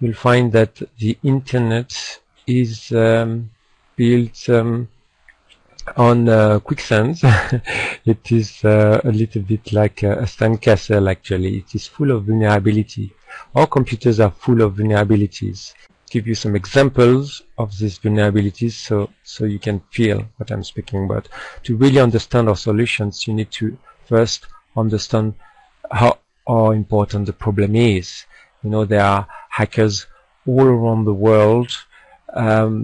you'll find that the internet is built on quicksand. It is a little bit like a sand castle, actually. It is full of vulnerability. All computers are full of vulnerabilities. Give you some examples of these vulnerabilities so you can feel what I'm speaking about. To really understand our solutions, you need to first understand how important the problem is. You know, there are hackers all around the world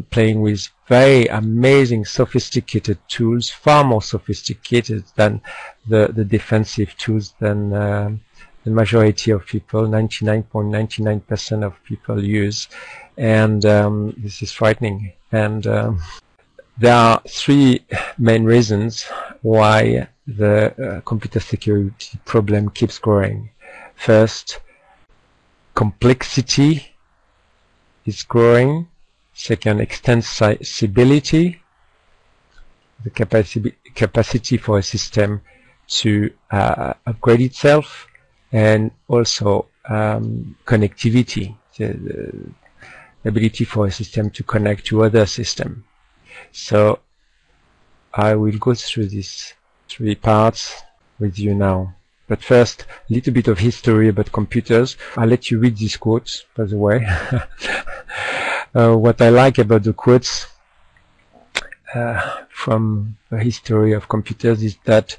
playing with very amazing, sophisticated tools, far more sophisticated than the defensive tools than the majority of people, 99.99% of people use. And this is frightening. And there are three main reasons why the computer security problem keeps growing. First, complexity is growing. Second, extensibility, the capacity for a system to upgrade itself, and also connectivity, the ability for a system to connect to other systems. So I will go through these three parts with you now. But first, a little bit of history about computers. I'll let you read these quotes, by the way. What I like about the quotes from the history of computers is that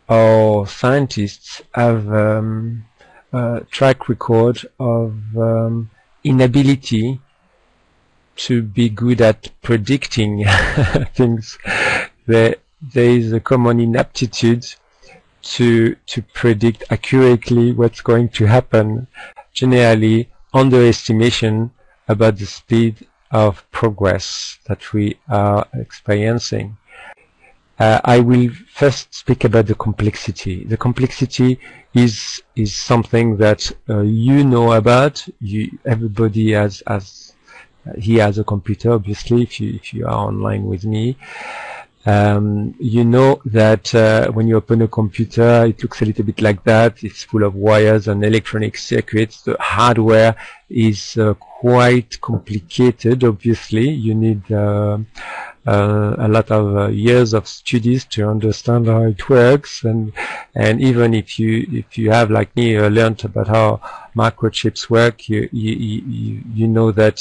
our scientists have a track record of inability to be good at predicting things. There is a common inaptitude to predict accurately what's going to happen. Generally, underestimation about the speed of progress that we are experiencing. I will first speak about the complexity. The complexity is something that you know about. Everybody has a computer, obviously, if you are online with me. You know that when you open a computer, it looks a little bit like that. It's full of wires and electronic circuits. The hardware is quite complicated. Obviously, you need a lot of years of studies to understand how it works. And even if you have, like me, learned about how microchips work, you know that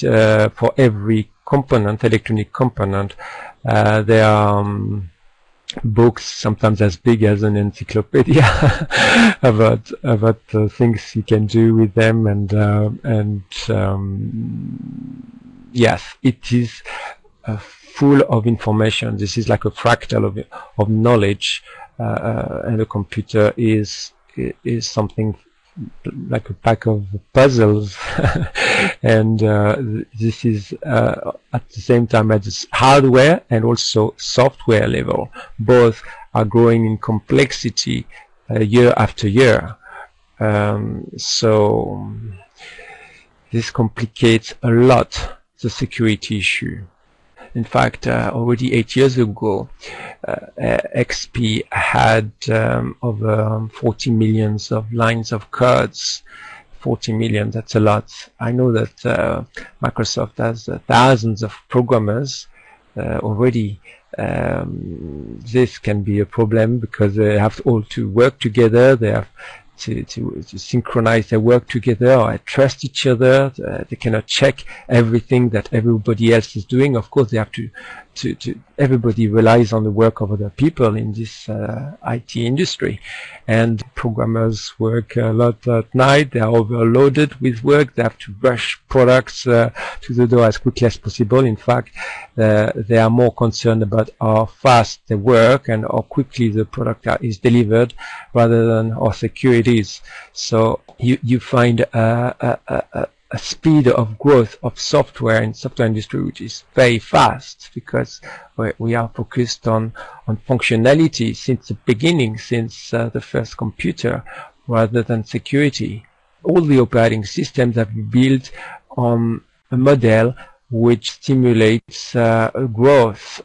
for every component, electronic component, there are books sometimes as big as an encyclopedia about things you can do with them, and yes, it is full of information. This is like a fractal of knowledge, and a computer is something like a pack of puzzles. And this is at the same time at this hardware and also software level. Both are growing in complexity year after year. So this complicates a lot the security issue. In fact, already 8 years ago, XP had over 40 million of lines of codes. 40 million, that's a lot. I know that Microsoft has thousands of programmers already. This can be a problem because they have all to work together. They have to synchronize their work together or trust each other. They cannot check everything that everybody else is doing. Of course, they have to everybody relies on the work of other people in this IT industry, and programmers work a lot at night. They are overloaded with work. They have to rush products to the door as quickly as possible. In fact, they are more concerned about how fast they work and how quickly the product is delivered rather than how secure it is. So you find a speed of growth of software in software industry which is very fast, because we are focused on functionality since the beginning, since the first computer, rather than security. All the operating systems have been built on a model which stimulates growth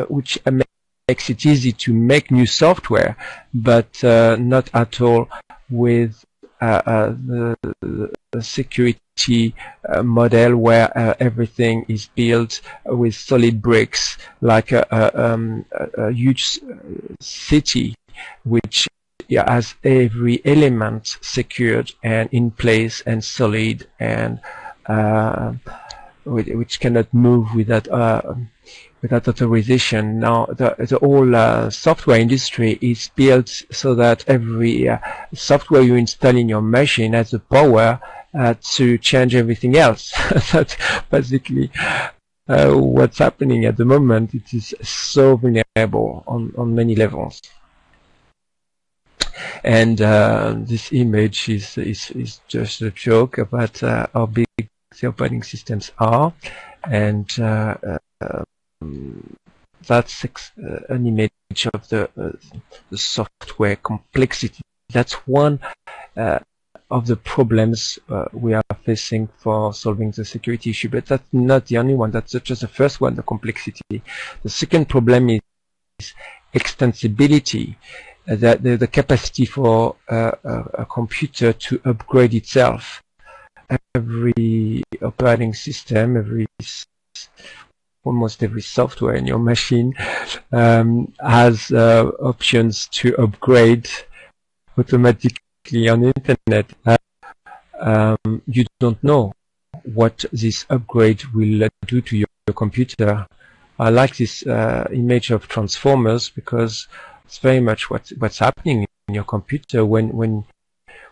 which makes it easy to make new software, but not at all with the a security model where everything is built with solid bricks, like a huge city which has every element secured and in place and solid, and which cannot move without authorization. Now the whole software industry is built so that every software you install in your machine has the power to change everything else. That's basically what's happening at the moment. It is so vulnerable on many levels. And this image is just a joke about how big the operating systems are, and that's an image of the software complexity. That's one of the problems we are facing for solving the security issue, but that's not the only one. That's just the first one, the complexity. The second problem is extensibility, that the capacity for a computer to upgrade itself. Every operating system, almost every software in your machine has options to upgrade automatically on the internet. You don't know what this upgrade will do to your computer. I like this image of transformers because it's very much what's happening in your computer when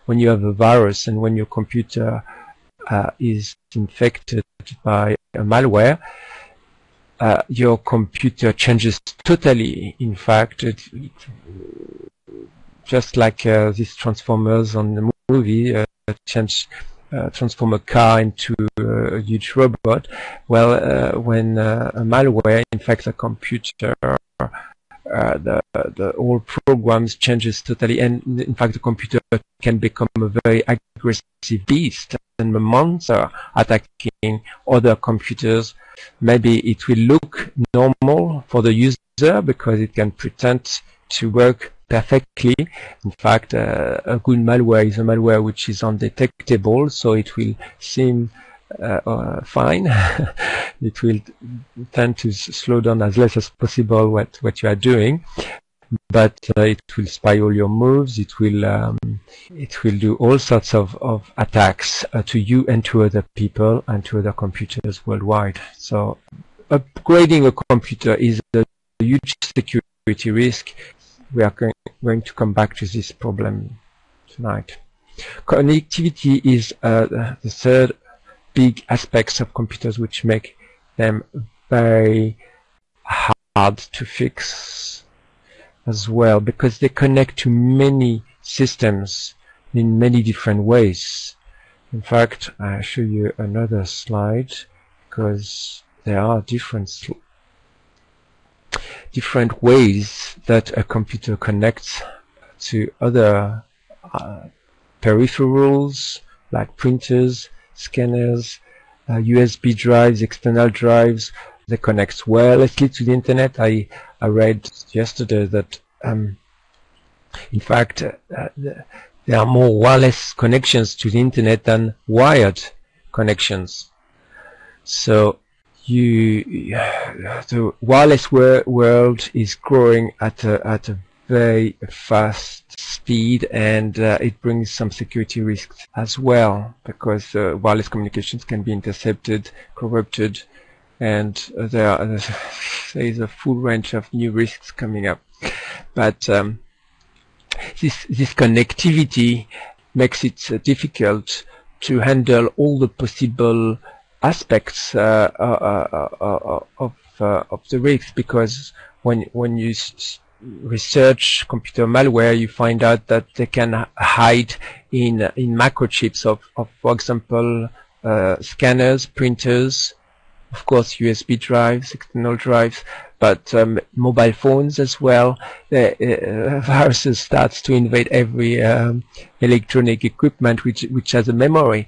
you have a virus and when your computer is infected by a malware. Your computer changes totally. In fact, just like these transformers on the movie transform a car into a huge robot. Well, when a malware infects a computer, the whole programs changes totally, and in fact the computer can become a very aggressive beast and a monster attacking other computers. Maybe it will look normal for the user because it can pretend to work perfectly. In fact, a good malware is a malware which is undetectable, so it will seem fine. It will tend to slow down as less as possible what you are doing, but it will spy all your moves. It will do all sorts of attacks to you and to other people and to other computers worldwide. So upgrading a computer is a huge security risk. We are going to come back to this problem tonight. Connectivity is the third big aspects of computers which make them very hard to fix as well, because they connect to many systems in many different ways. In fact, I'll show you another slide because there are different ways that a computer connects to other peripherals like printers, scanners, USB drives, external drives. They connect wirelessly to the internet. I read yesterday that in fact there are more wireless connections to the internet than wired connections. So the wireless world is growing at a very fast speed, and it brings some security risks as well, because wireless communications can be intercepted, corrupted, and there is a full range of new risks coming up. But this connectivity makes it difficult to handle all the possible aspects of the risks, because when you research computer malware, you find out that they can hide in microchips of for example, scanners, printers, of course USB drives, external drives, but mobile phones as well. Viruses starts to invade every electronic equipment which has a memory.